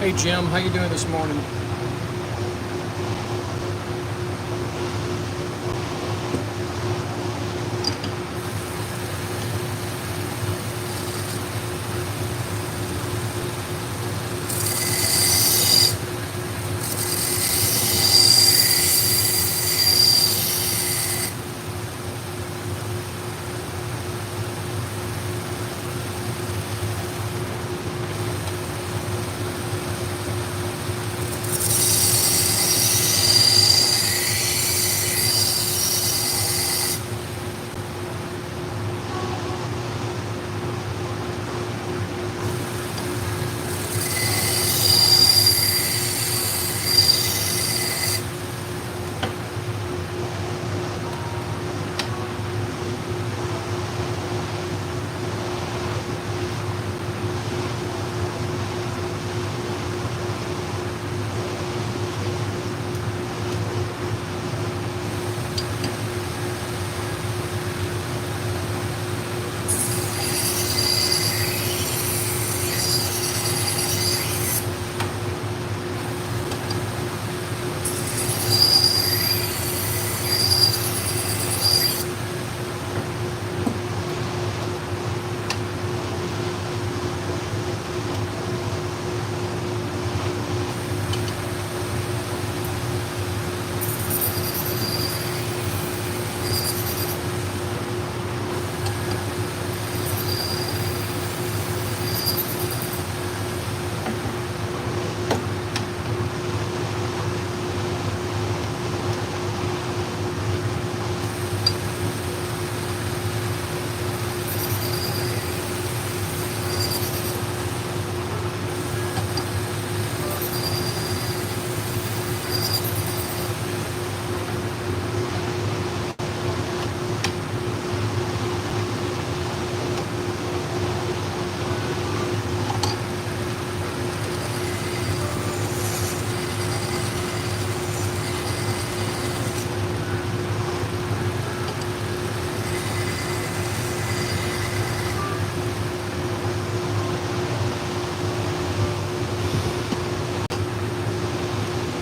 Hey Jim, how you doing this morning?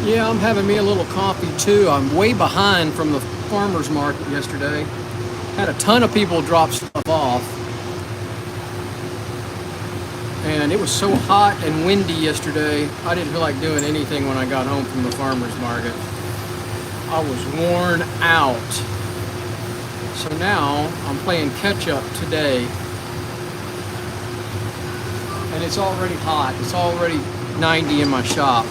Yeah, I'm having me a little coffee too. I'm way behind from the farmer's market yesterday. Had a ton of people drop stuff off. And it was so hot and windy yesterday, I didn't feel like doing anything when I got home from the farmer's market. I was worn out. So now I'm playing catch up today. And it's already hot. It's already 90 in my shop.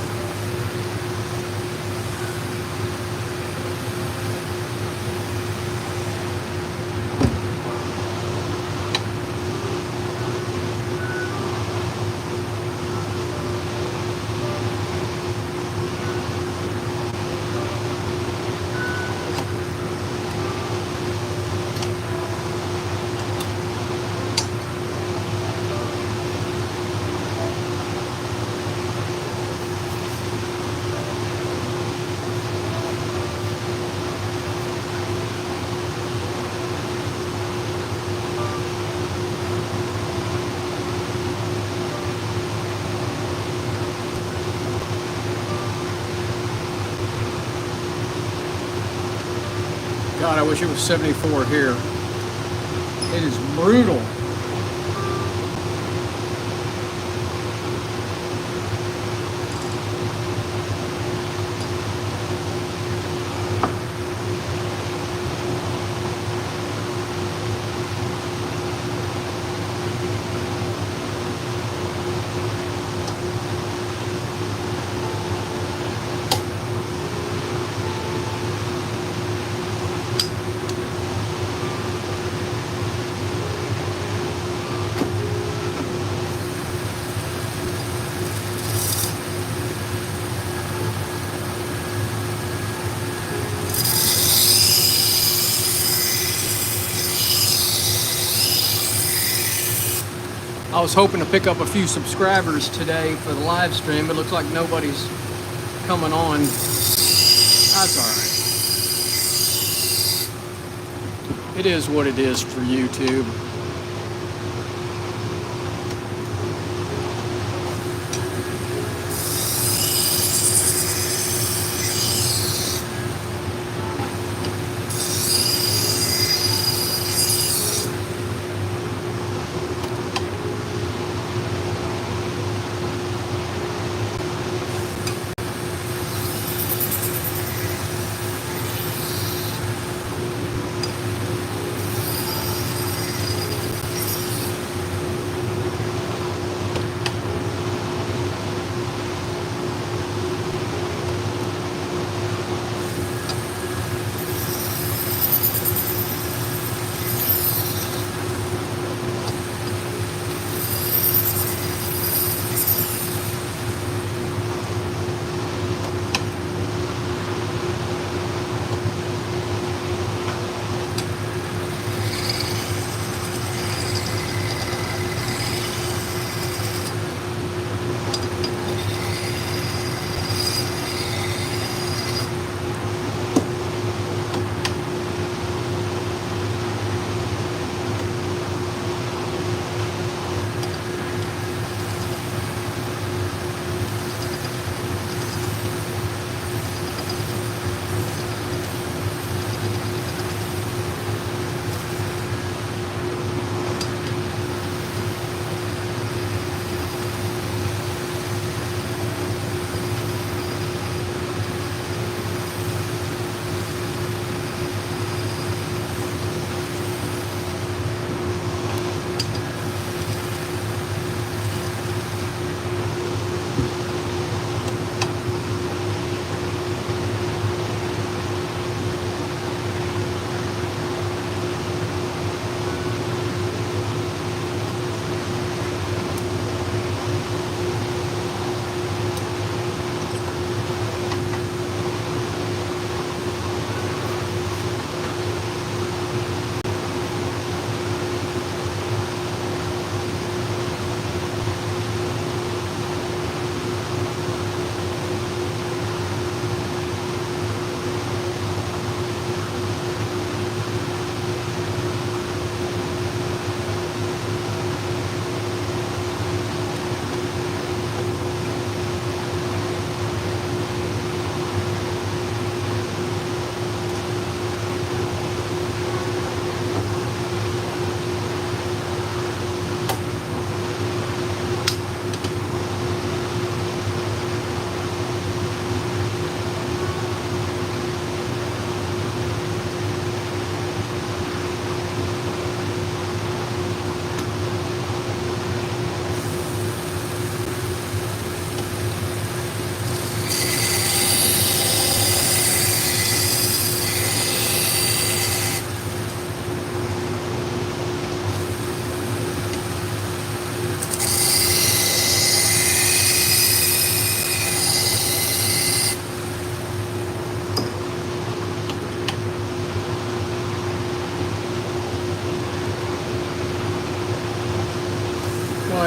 God, I wish it was 74 here. It is brutal. I was hoping to pick up a few subscribers today for the live stream, but it looks like nobody's coming on. That's all right. It is what it is for YouTube.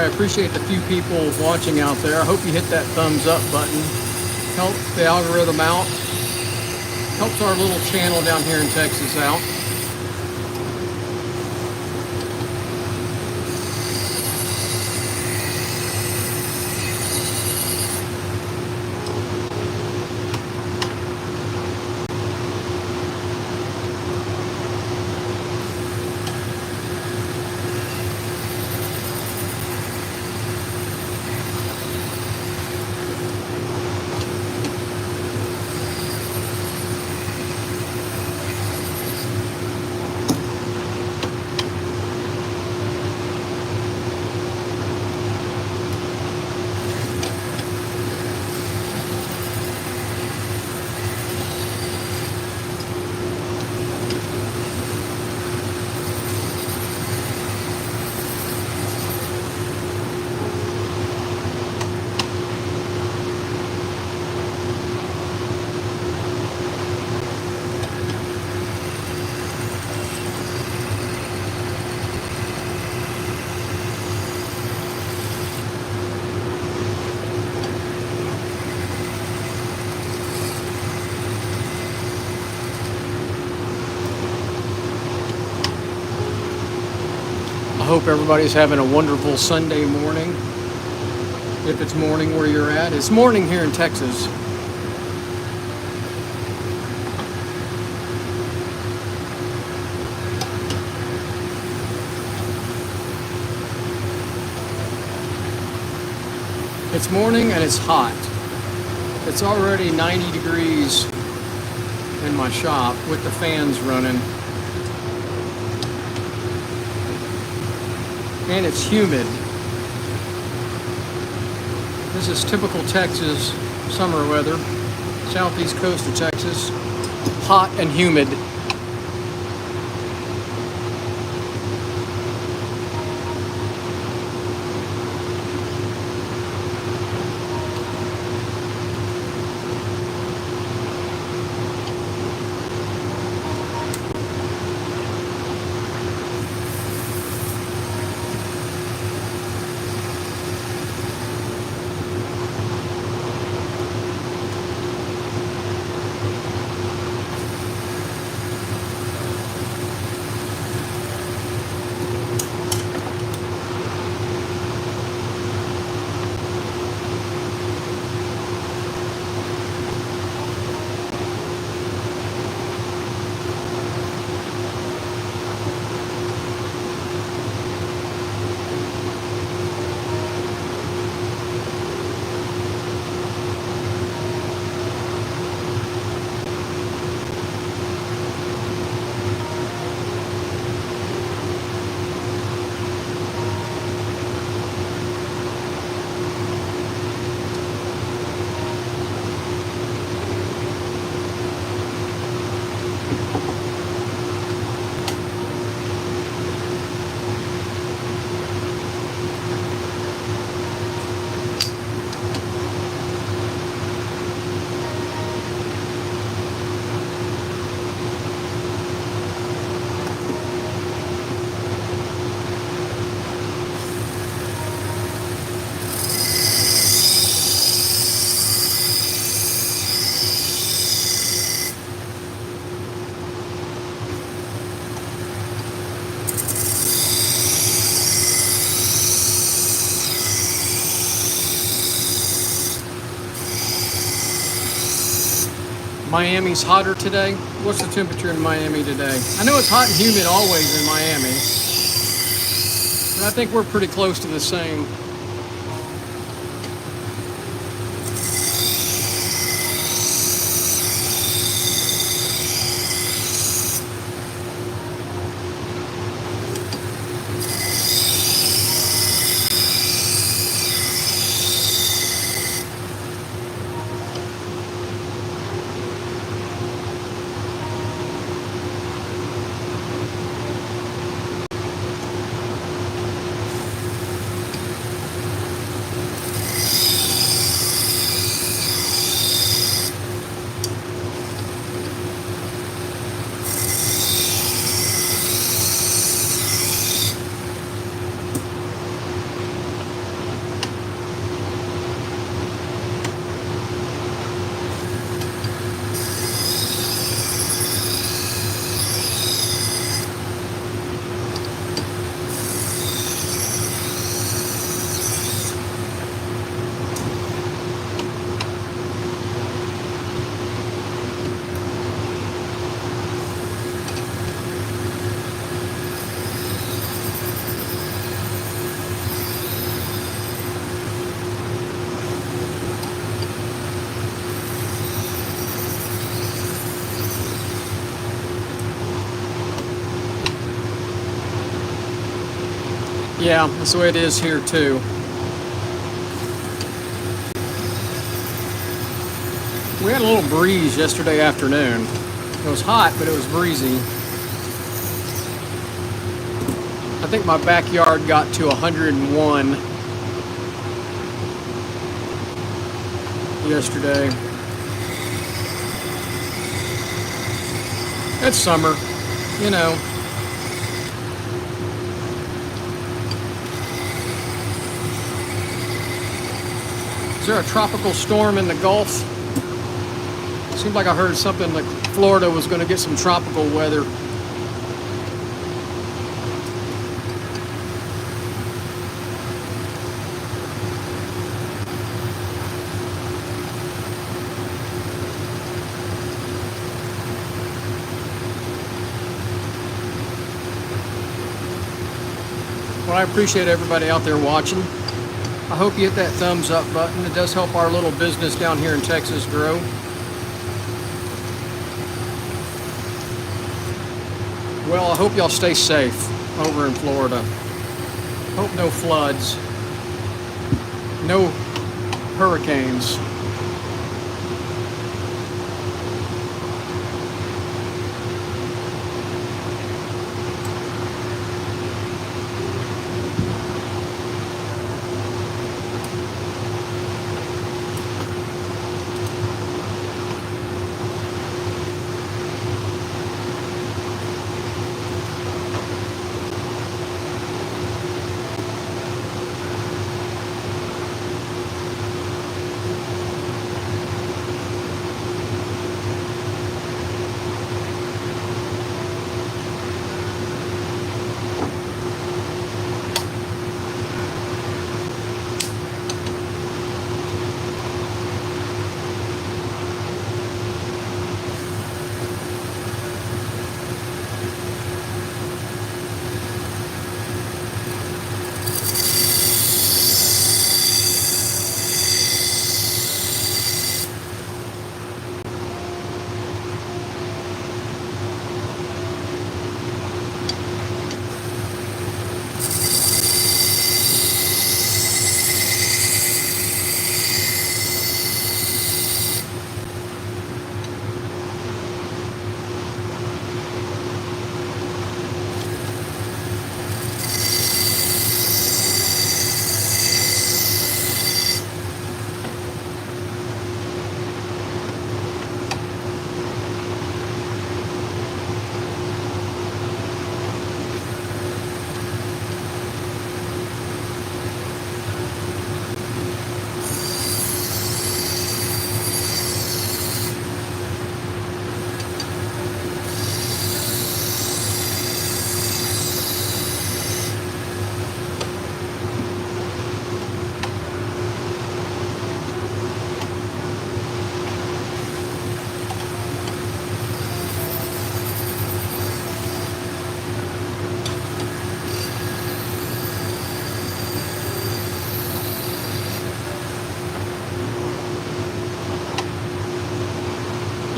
appreciate the few people watching out there. I hope you hit that thumbs up button. Help the algorithm out. Helps our little channel down here in Texas out. I hope everybody's having a wonderful Sunday morning. If it's morning where you're at. It's morning here in Texas. It's morning and it's hot. It's already 90 degrees in my shop with the fans running. And it's humid. This is typical Texas summer weather. Southeast coast of Texas. Hot and humid. Miami's hotter today. What's the temperature in Miami today? I know it's hot and humid always in Miami, but I think we're pretty close to the same. Yeah, that's the way it is here too. We had a little breeze yesterday afternoon. It was hot, but it was breezy. I think my backyard got to 101 yesterday. It's summer, you know. Is there a tropical storm in the Gulf? Seemed like I heard something like Florida was going to get some tropical weather. Well, I appreciate everybody out there watching. I hope you hit that thumbs up button. It does help our little business down here in Texas grow. Well, I hope y'all stay safe over in Florida. Hope no floods, no hurricanes.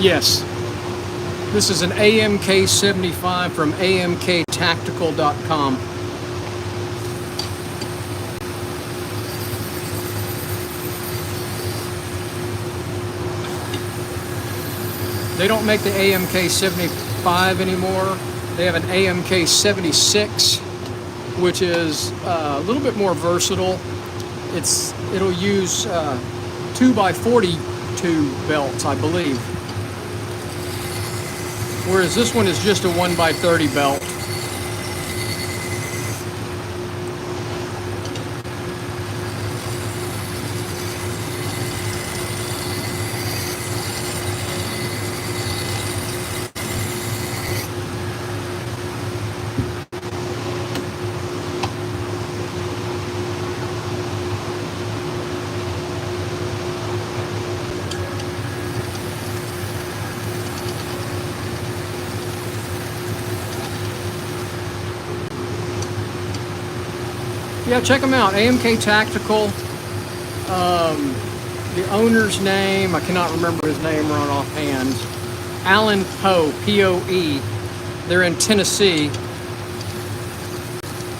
Yes, this is an AMK 75 from amktactical.com. They don't make the AMK 75 anymore. They have an AMK 76, which is a little bit more versatile. It'll use 2x42 belts, I believe. Whereas this one is just a 1x30 belt. Yeah, check them out. AMK Tactical. The owner's name, I cannot remember his name right offhand. Alan Poe, P-O-E. They're in Tennessee.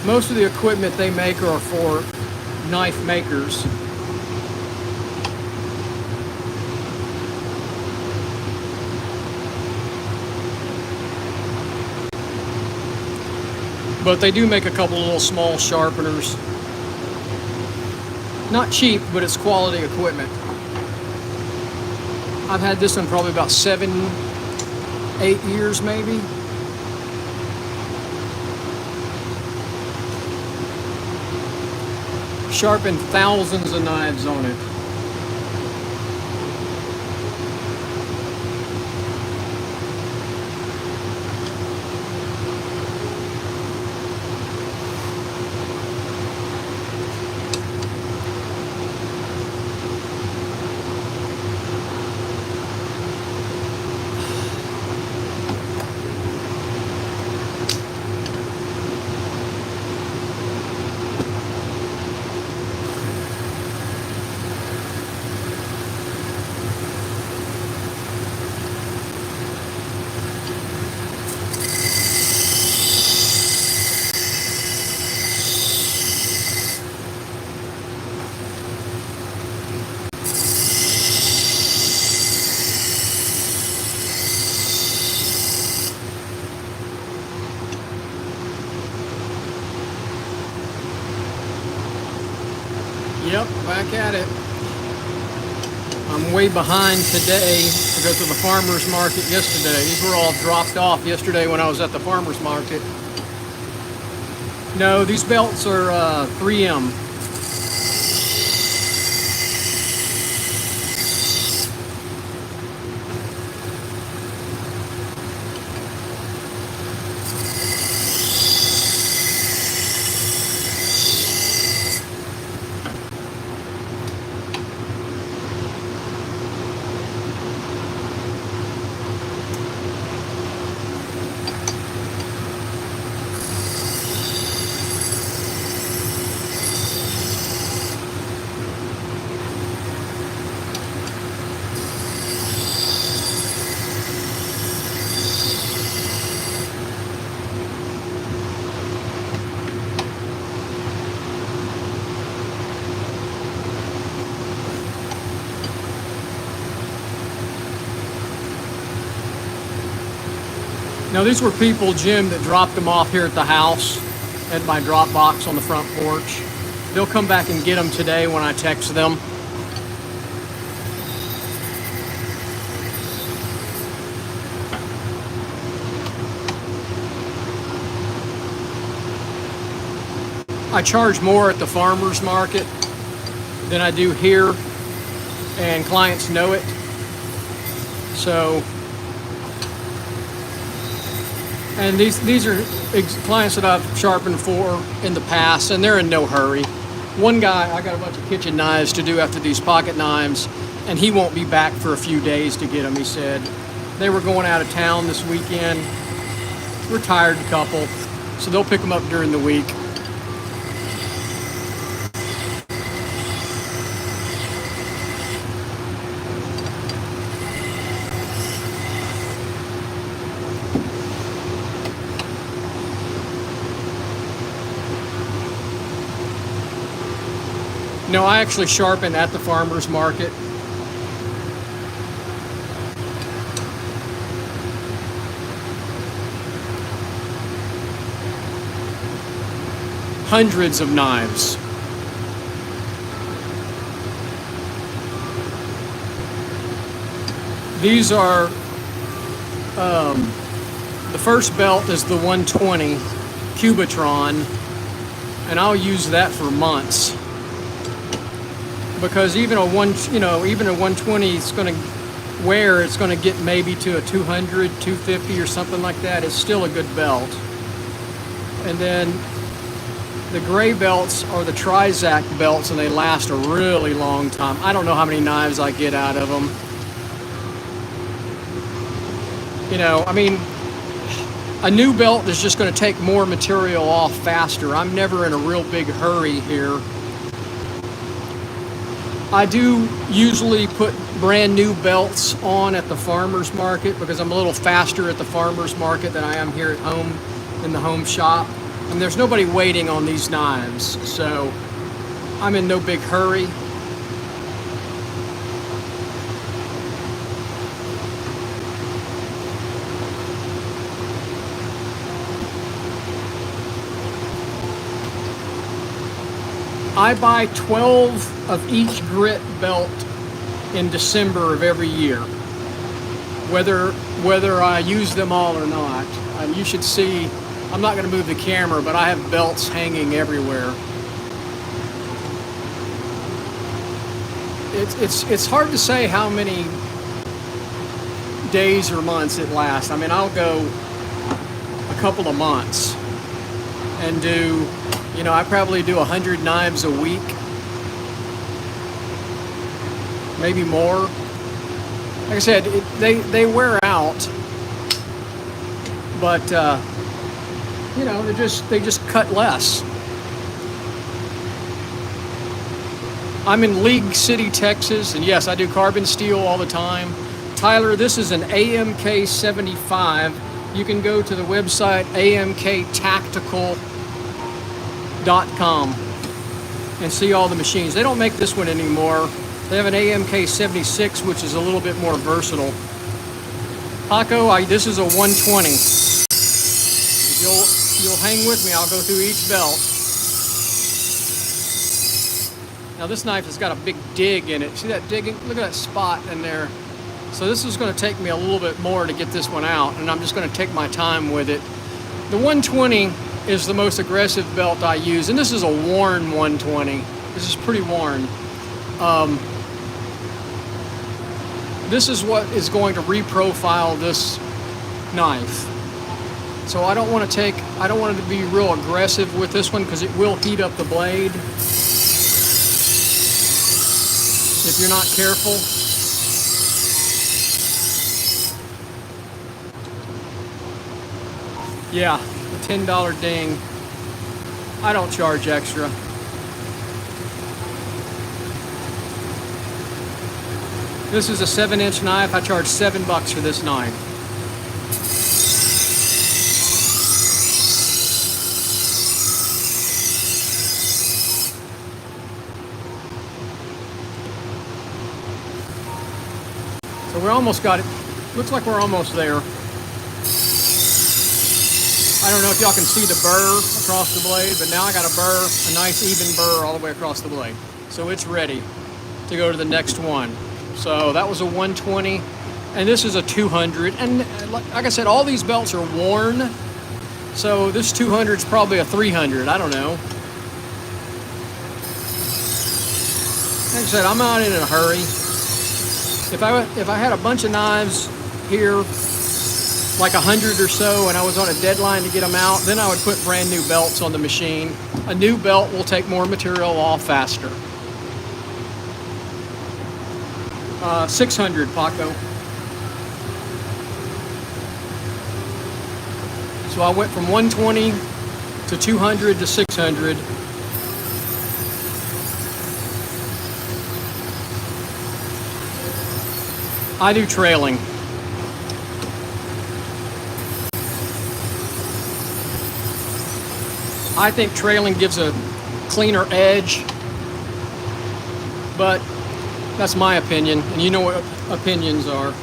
Most of the equipment they make are for knife makers. But they do make a couple of little small sharpeners. Not cheap, but it's quality equipment. I've had this one probably about 7-8 years maybe. Sharpened thousands of knives on it. Yep, back at it. I'm way behind today because of the farmer's market yesterday. These were all dropped off yesterday when I was at the farmer's market. No, these belts are 3M. Now these were people, Jim, that dropped them off here at the house at my drop box on the front porch. They'll come back and get them today when I text them. I charge more at the farmer's market than I do here, and clients know it. So, and these are clients that I've sharpened for in the past, and they're in no hurry. One guy, I got a bunch of kitchen knives to do after these pocket knives, and he won't be back for a few days to get them, he said. They were going out of town this weekend, retired couple, so they'll pick them up during the week. No, I actually sharpen at the farmer's market. Hundreds of knives. These are, the first belt is the 120 Cubitron, and I'll use that for months. Because even a 120 is going to wear, it's going to get maybe to a 200, 250 or something like that. It's still a good belt. And then the gray belts are the Trizac belts, and they last a really long time. I don't know how many knives I get out of them. You know, I mean, a new belt is just going to take more material off faster. I'm never in a real big hurry here. I do usually put brand new belts on at the farmer's market because I'm a little faster at the farmer's market than I am here at home in the home shop. and there's nobody waiting on these knives, so I'm in no big hurry. I buy 12 of each grit belt in December of every year, whether I use them all or not. And you should see, I'm not going to move the camera, but I have belts hanging everywhere. It's hard to say how many days or months it lasts. I mean, I'll go a couple of months and do, you know, I probably do 100 knives a week, maybe more. Like I said, they wear out, but you know, they just cut less. I'm in League City, Texas, and yes, I do carbon steel all the time. Tyler, this is an AMK 75. You can go to the website amktactical.com and see all the machines. They don't make this one anymore. They have an AMK 76, which is a little bit more versatile. Paco, this is a 120. If you'll hang with me, I'll go through each belt. Now this knife has got a big dig in it. See that digging? Look at that spot in there. So this is going to take me a little bit more to get this one out, and I'm just going to take my time with it. The 120 is the most aggressive belt I use, and this is a worn 120. This is pretty worn. This is what is going to reprofile this knife. So I don't want it to be real aggressive with this one because it will heat up the blade if you're not careful. Yeah, a $10 ding. I don't charge extra. This is a 7-inch knife. I charge $7 for this knife. So we almost got it. Looks like we're almost there. I don't know if y'all can see the burr across the blade, but now I got a nice even burr all the way across the blade. So it's ready to go to the next one. So that was a 120, and this is a 200. And like I said, all these belts are worn. So this 200 is probably a 300. I don't know. Like I said, I'm not in a hurry. If I had a bunch of knives here, like 100 or so, and I was on a deadline to get them out, then I would put brand new belts on the machine. A new belt will take more material off faster. 600, Paco. So I went from 120 to 200 to 600. I do trailing. I think trailing gives a cleaner edge, but that's my opinion, and you know what opinions are,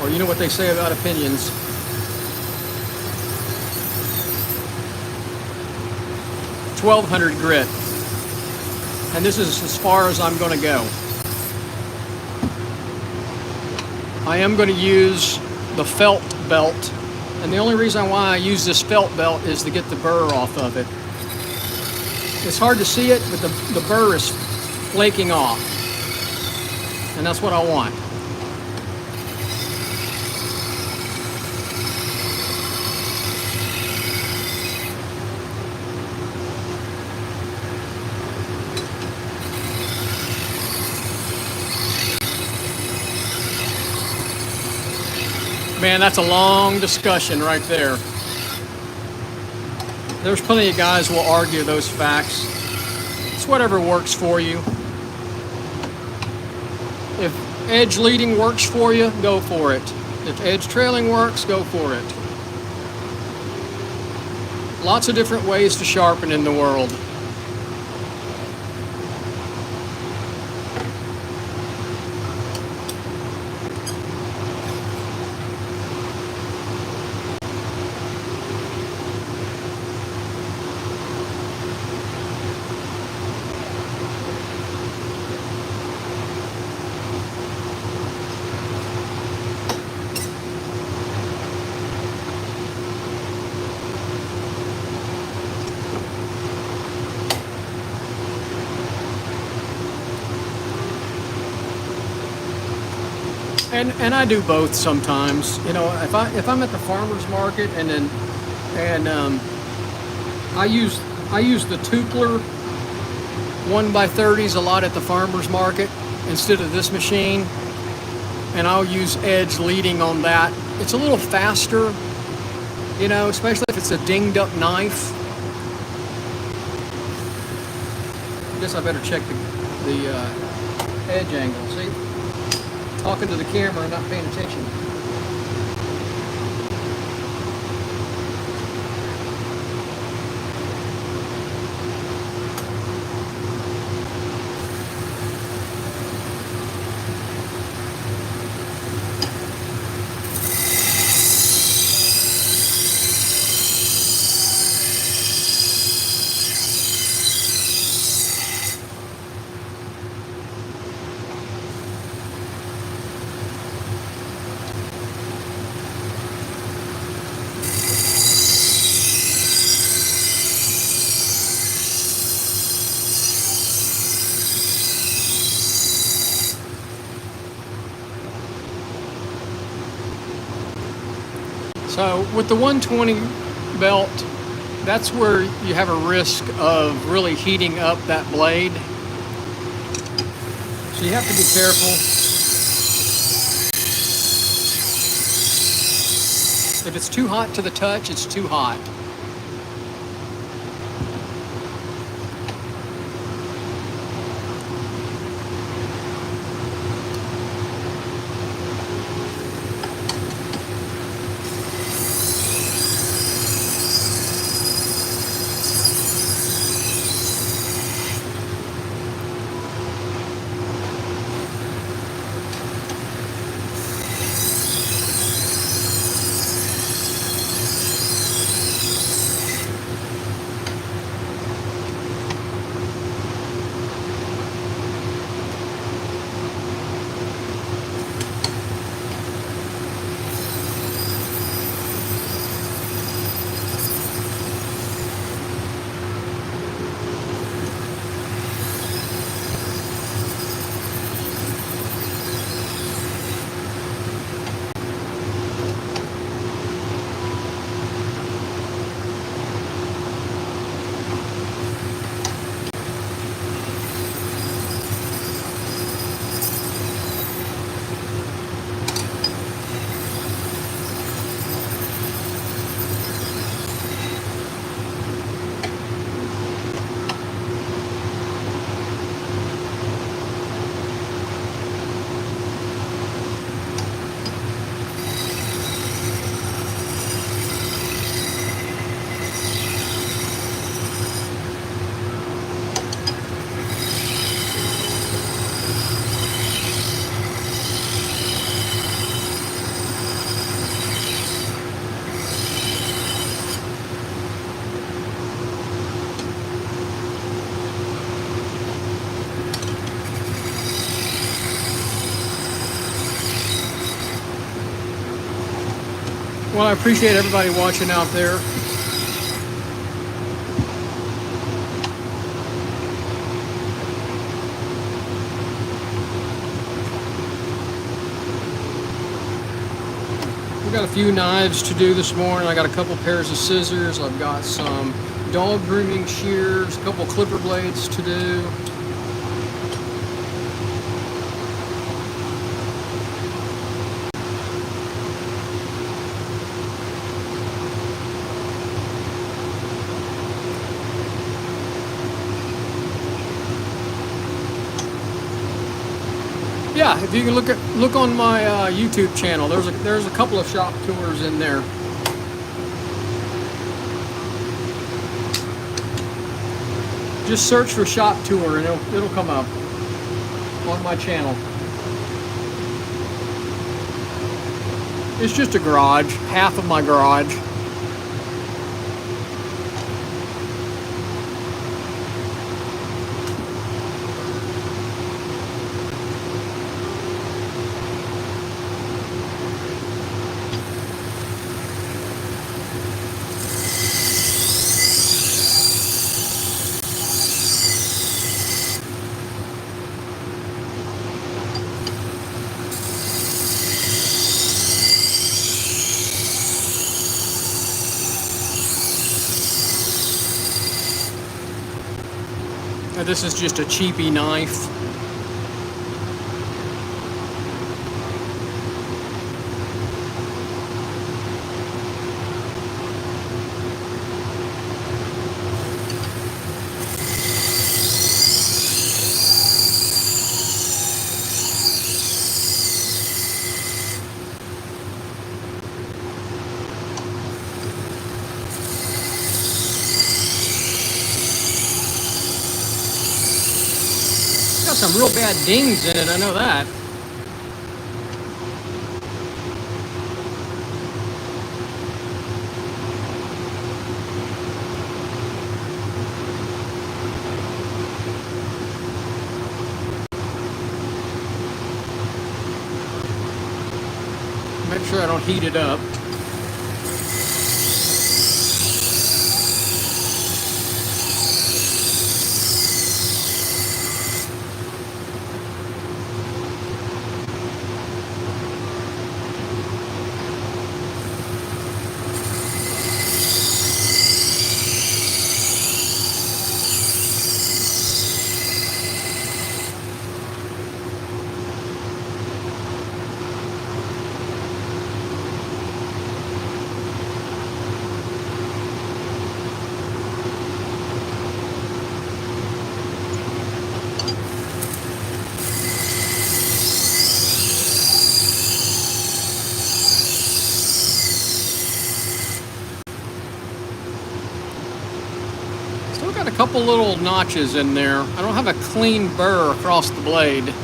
or you know what they say about opinions. $1,200 grit, and this is as far as I'm going to go. I am going to use the felt belt, and the only reason why I use this felt belt is to get the burr off of it. It's hard to see it, but the burr is flaking off, and that's what I want. Man, that's a long discussion right there. There's plenty of guys who will argue those facts. It's whatever works for you. If edge leading works for you, go for it. If edge trailing works, go for it. Lots of different ways to sharpen in the world. And I do both sometimes. You know, if I'm at the farmer's market I use the Tupler 1x30s a lot at the farmer's market instead of this machine, and I'll use edge leading on that. It's a little faster, you know, especially if it's a dinged up knife. I guess I better check the edge angle. See? Talking to the camera and not paying attention. So with the 120 belt, that's where you have a risk of really heating up that blade. So you have to be careful. If it's too hot to the touch, it's too hot. Well, I appreciate everybody watching out there. We got a few knives to do this morning. I got a couple pairs of scissors. I've got some dog grooming shears, a couple clipper blades to do. Yeah, if you can look on my YouTube channel, there's a couple of shop tours in there. Just search for Shop Tour and it'll come up on my channel. It's just a garage, half of my garage. This is just a cheapy knife. Got some real bad dings in it, I know that. Make sure I don't heat it up. Got a couple little notches in there. I don't have a clean burr across the blade.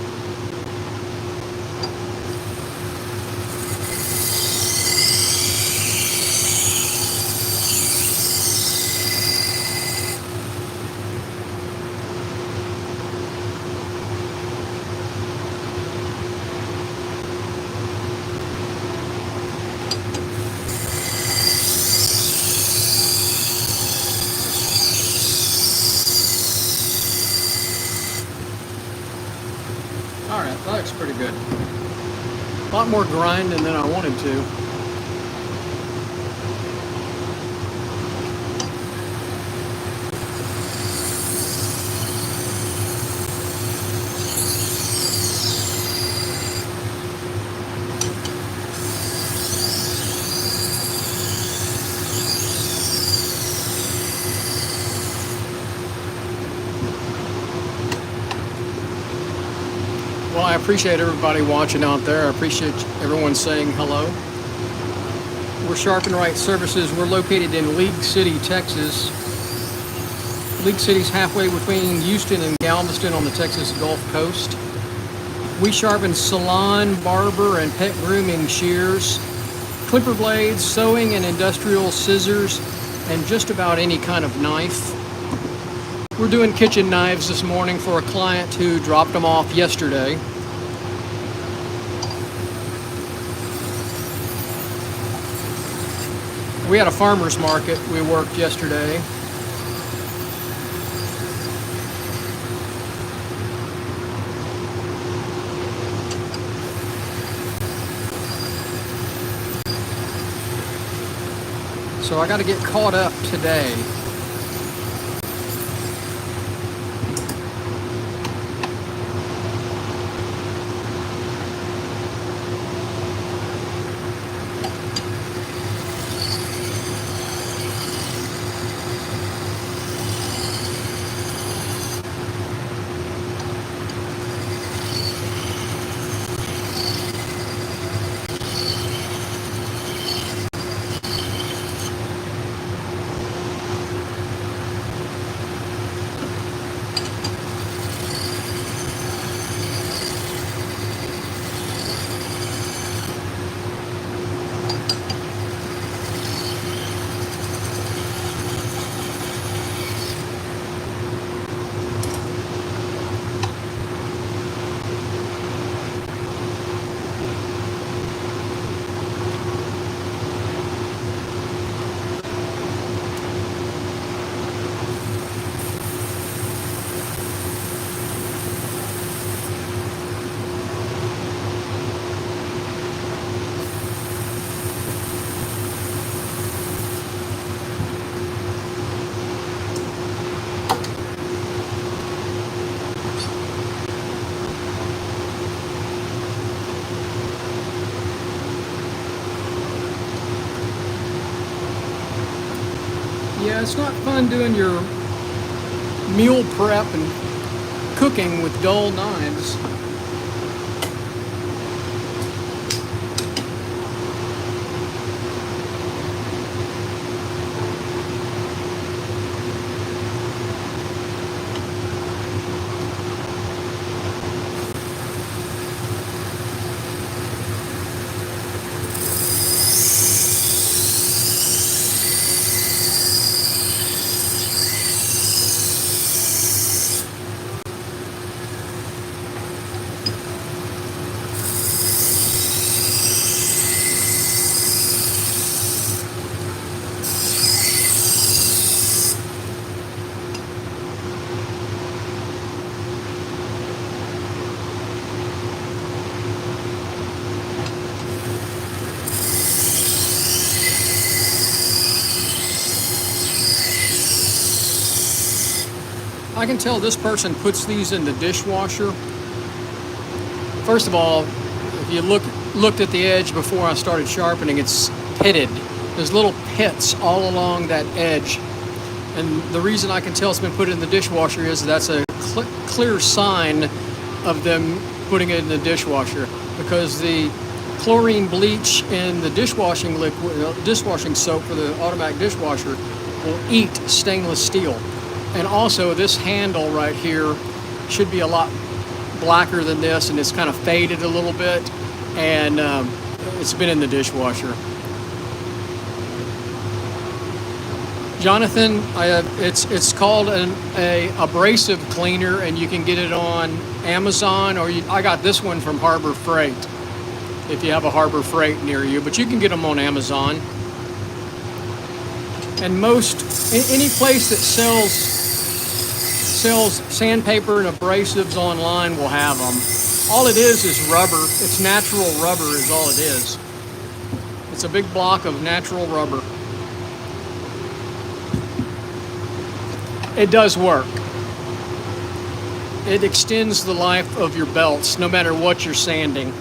Alright, that looks pretty good. A lot more grinding than I wanted to. Well, I appreciate everybody watching out there. I appreciate everyone saying hello. We're Sharpen Right Services. We're located in League City, Texas. League City's halfway between Houston and Galveston on the Texas Gulf Coast. We sharpen salon, barber, and pet grooming shears, clipper blades, sewing and industrial scissors, and just about any kind of knife. We're doing kitchen knives this morning for a client who dropped them off yesterday. We had a farmer's market we worked yesterday. So I got to get caught up today. Yeah, it's not fun doing your meal prep and cooking with dull knives. I can tell this person puts these in the dishwasher. First of all, if you looked at the edge before I started sharpening, it's pitted. There's little pits all along that edge. And the reason I can tell it's been put in the dishwasher is that's a clear sign of them putting it in the dishwasher, because the chlorine bleach in the dishwashing liquid, dishwashing soap for the automatic dishwasher will eat stainless steel. And also this handle right here should be a lot blacker than this, and it's kind of faded a little bit, and it's been in the dishwasher. Jonathan, it's called a abrasive cleaner, and you can get it on Amazon, or I got this one from Harbor Freight, if you have a Harbor Freight near you, but you can get them on Amazon. And any place that sells sandpaper and abrasives online will have them. All it is rubber. It's natural rubber is all it is. It's a big block of natural rubber. It does work. It extends the life of your belts no matter what you're sanding.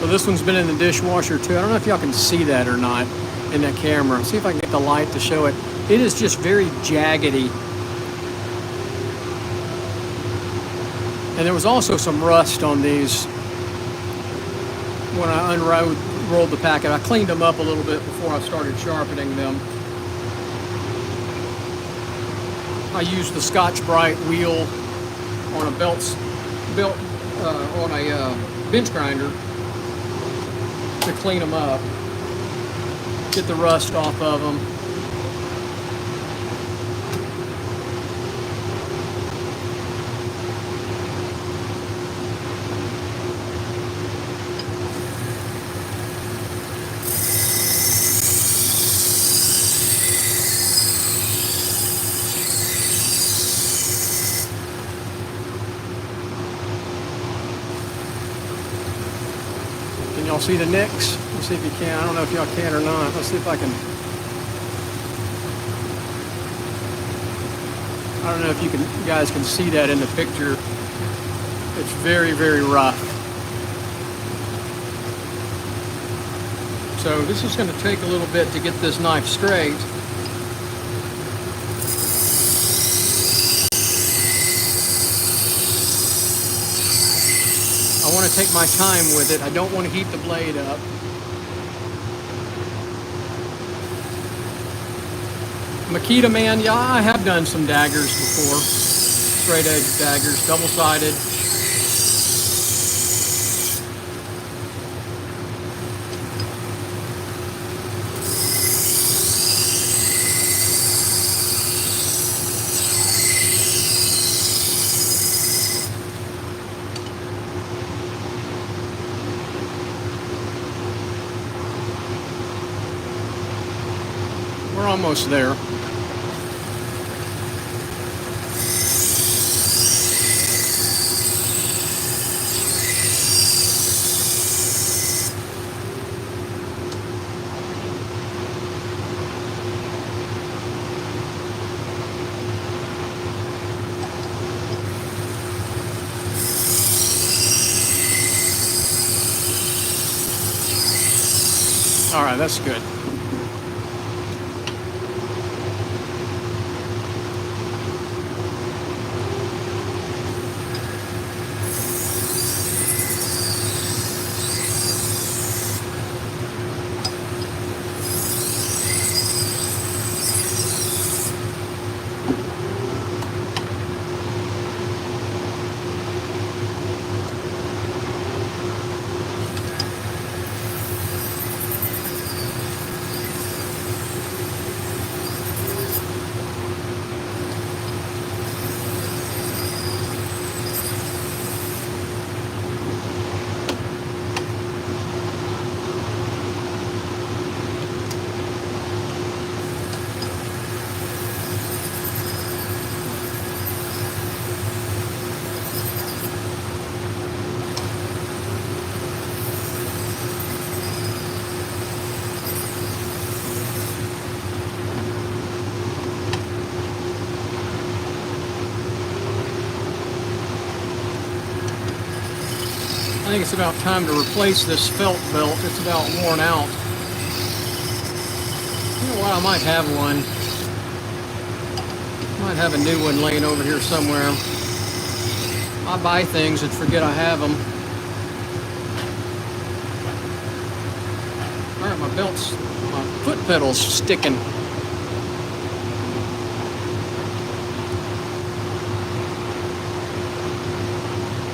So this one's been in the dishwasher too. I don't know if y'all can see that or not in that camera. See if I can get the light to show it. It is just very jaggedy. And there was also some rust on these when I unrolled the packet. I cleaned them up a little bit before I started sharpening them. I used the Scotch-Brite wheel on a on a bench grinder to clean them up, get the rust off of them. see the nicks? Let's see if you can. I don't know if y'all can or not. Let's see if I can. I don't know if you guys can see that in the picture. It's very, very rough. So this is going to take a little bit to get this knife straight. I want to take my time with it. I don't want to heat the blade up. Makita, man, yeah, I have done some daggers before. Straight edge daggers, double-sided. We're almost there. All right, that's good. I think it's about time to replace this felt belt. It's about worn out. You know what? I might have one. Might have a new one laying over here somewhere. I buy things and forget I have them. All right, my foot pedal's sticking.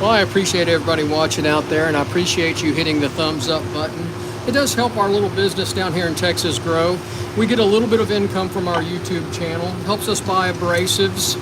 Well, I appreciate everybody watching out there, and I appreciate you hitting the thumbs up button. It does help our little business down here in Texas grow. We get a little bit of income from our YouTube channel. Helps us buy abrasives.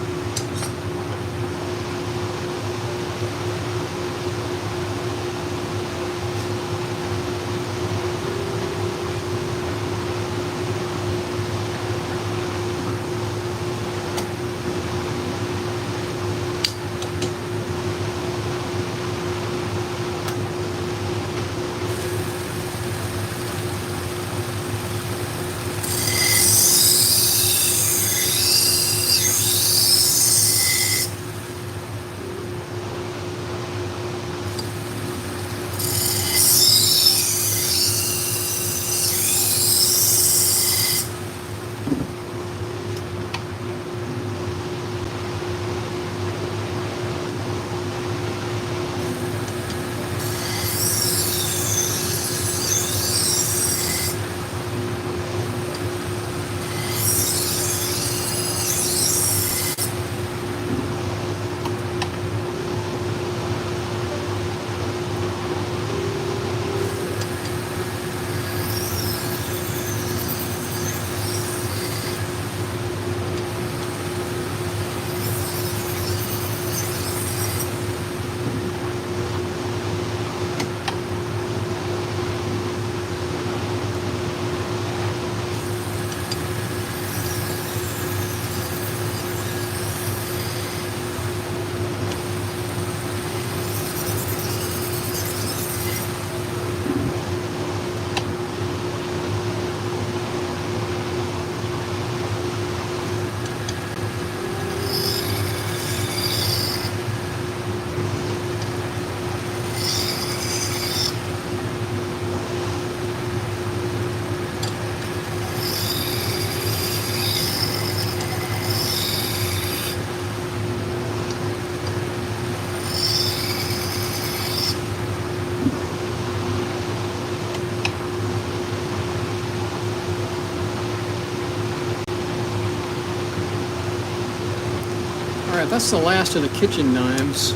Alright, that's the last of the kitchen knives.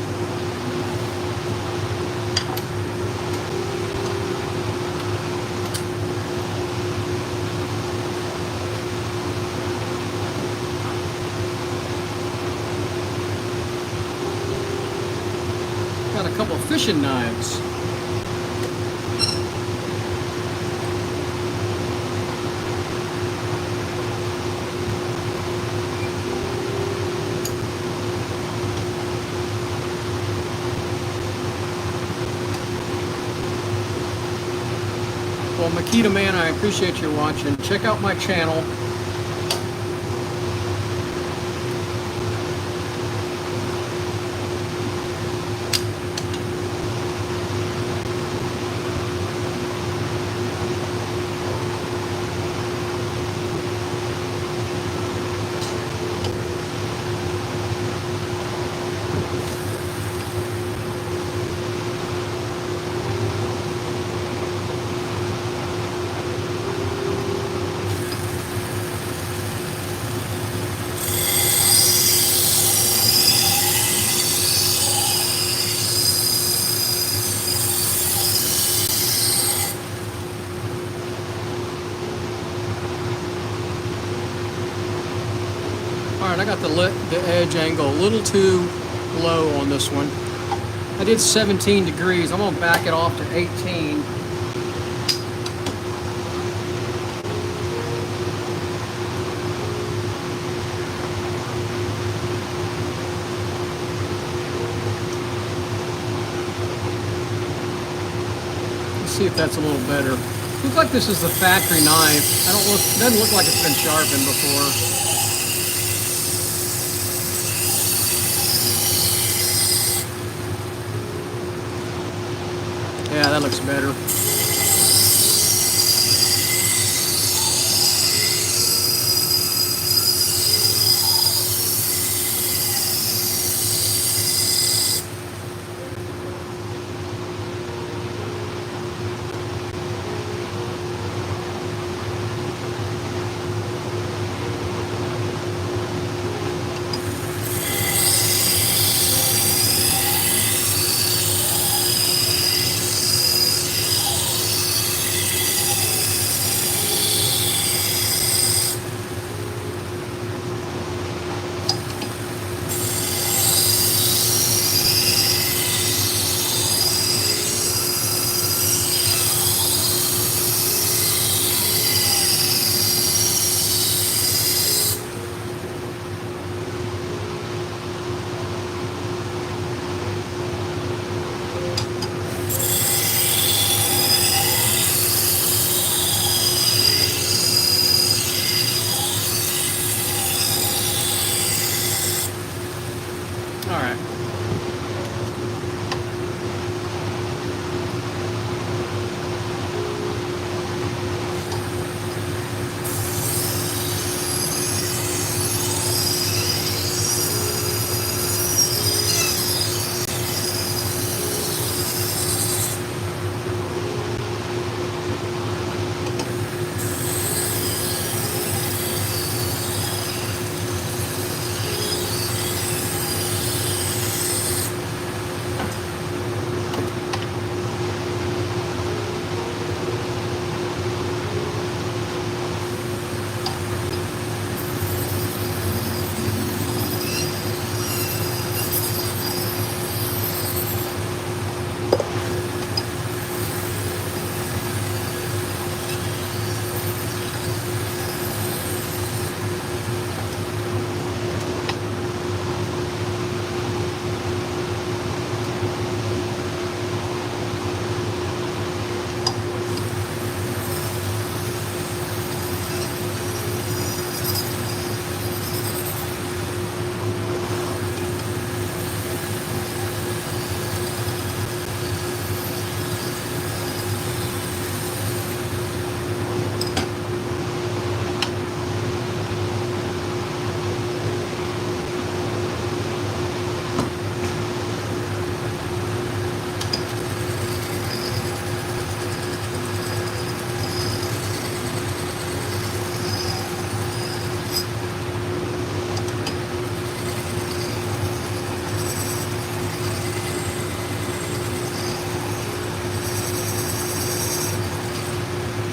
Got a couple of fishing knives. Well, Makita Man, I appreciate you watching. Check out my channel. Alright, I got the edge angle a little too low on this one. I did 17 degrees. I'm going to back it off to 18. Let's see if that's a little better. Looks like this is the factory knife. Doesn't look like it's been sharpened before. Yeah, that looks better.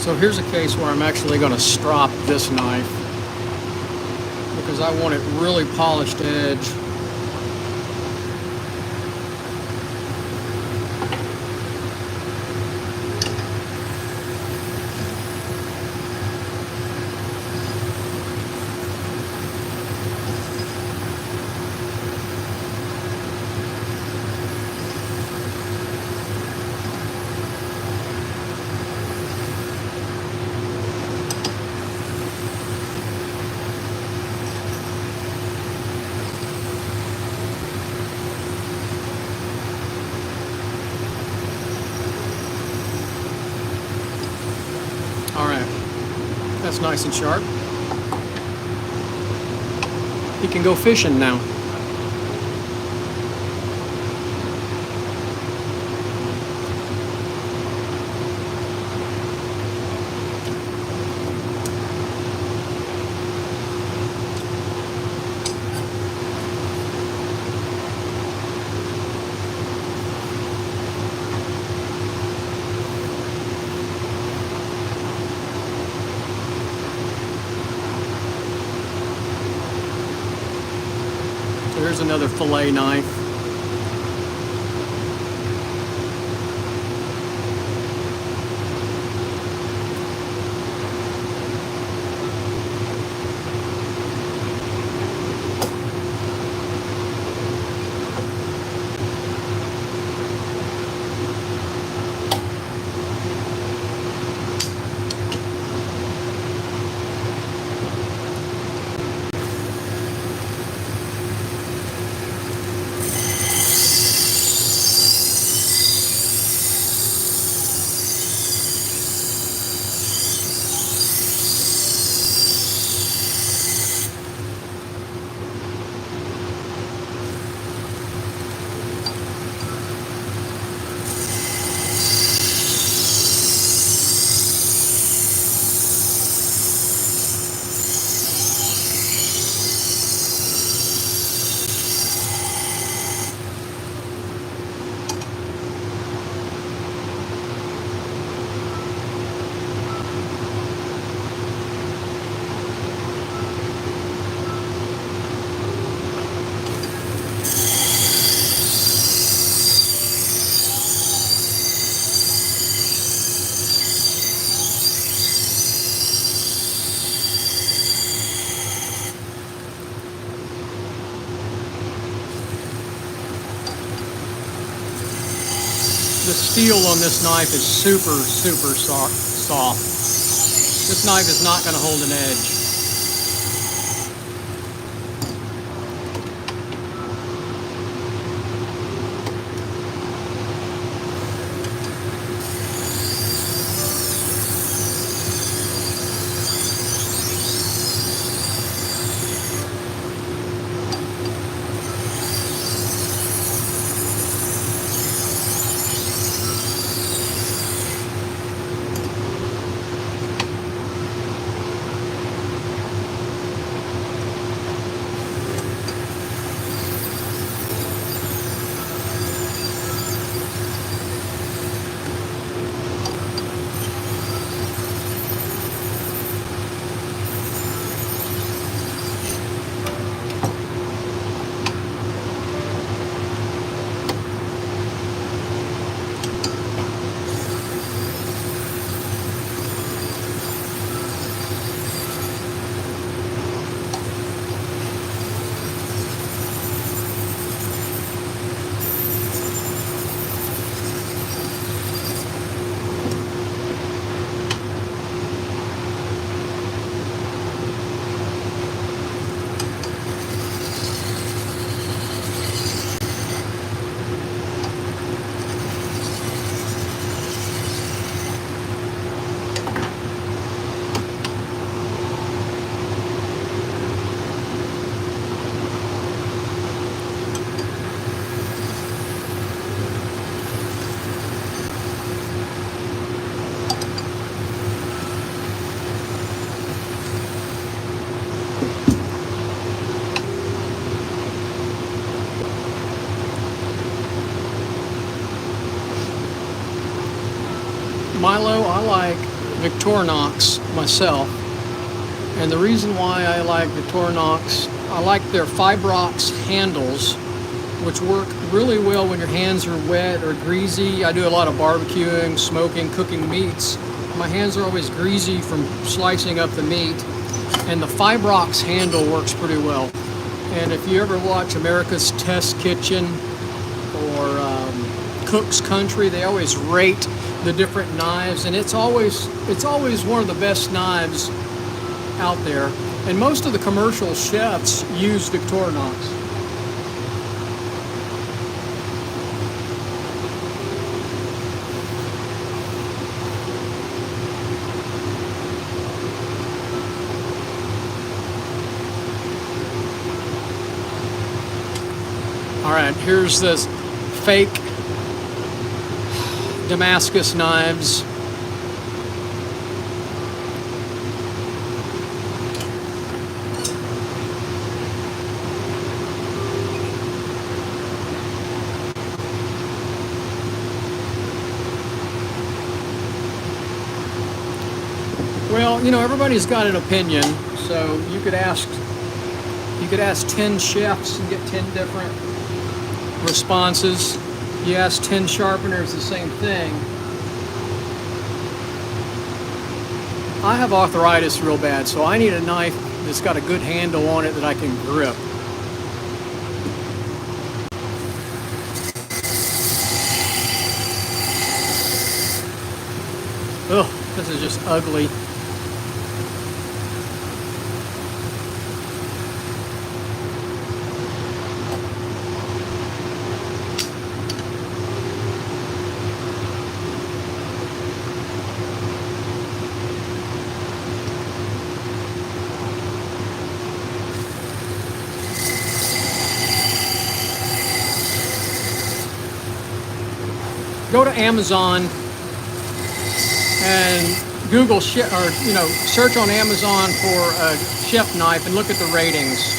So here's a case where I'm actually going to strop this knife because I want it really polished edge. Alright, that's nice and sharp. You can go fishing now. Here's another fillet knife. The steel on this knife is super soft. This knife is not going to hold an edge. Victorinox myself. And the reason why I like Victorinox, I like their Fibrox handles, which work really well when your hands are wet or greasy. I do a lot of barbecuing, smoking, cooking meats. My hands are always greasy from slicing up the meat. And the Fibrox handle works pretty well. And if you ever watch America's Test Kitchen or Cook's Country, they always rate the different knives, and it's always one of the best knives out there. And most of the commercial chefs use Victorinox. All right, here's this fake Damascus knives. Well, you know, everybody's got an opinion, so you could ask 10 chefs and get 10 different responses. You ask 10 sharpeners the same thing. I have arthritis real bad, so I need a knife that's got a good handle on it that I can grip. Ugh, this is just ugly. Go to Amazon and Google chef, or search on Amazon for a chef knife and look at the ratings.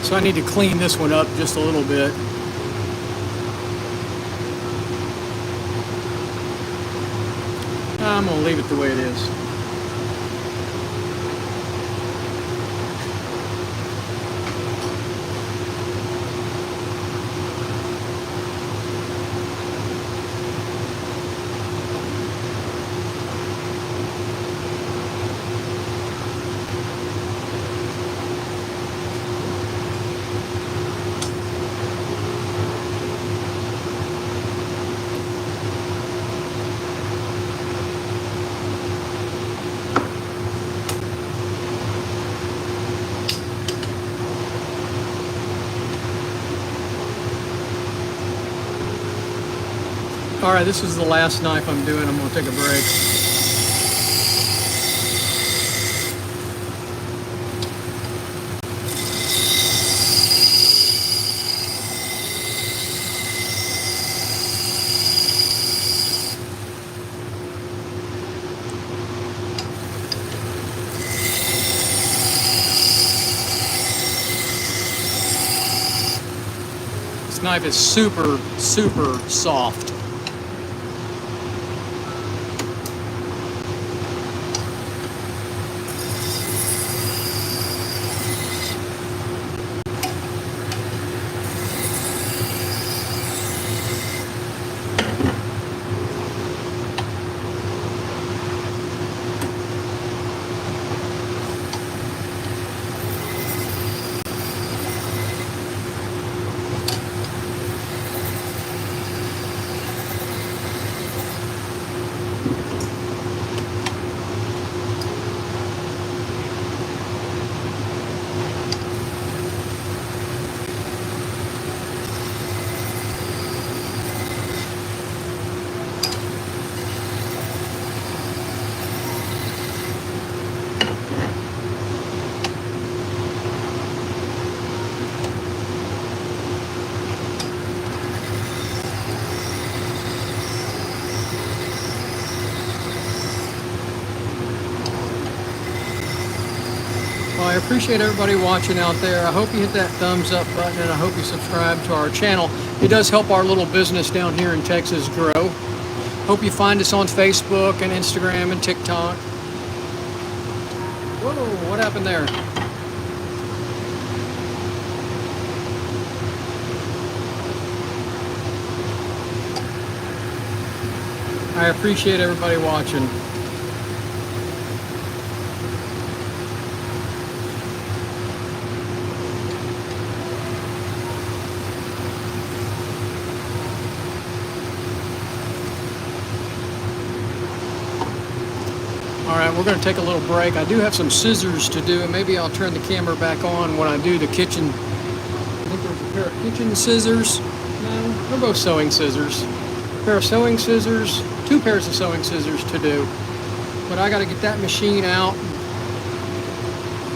So I need to clean this one up just a little bit. I'm going to leave it the way it is. All right, this is the last knife I'm doing. I'm going to take a break. This knife is super, super soft. Well, I appreciate everybody watching out there. I hope you hit that thumbs up button, and I hope you subscribe to our channel. It does help our little business down here in Texas grow. Hope you find us on Facebook and Instagram and TikTok. Whoa, what happened there? I appreciate everybody watching. All right, we're going to take a little break. I do have some scissors to do, and maybe I'll turn the camera back on when I do the kitchen. I think there's a pair of kitchen scissors. No, they're both sewing scissors. A pair of sewing scissors, 2 pairs of sewing scissors to do. But I got to get that machine out,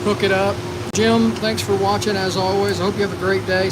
hook it up. Jim, thanks for watching as always. I hope you have a great day.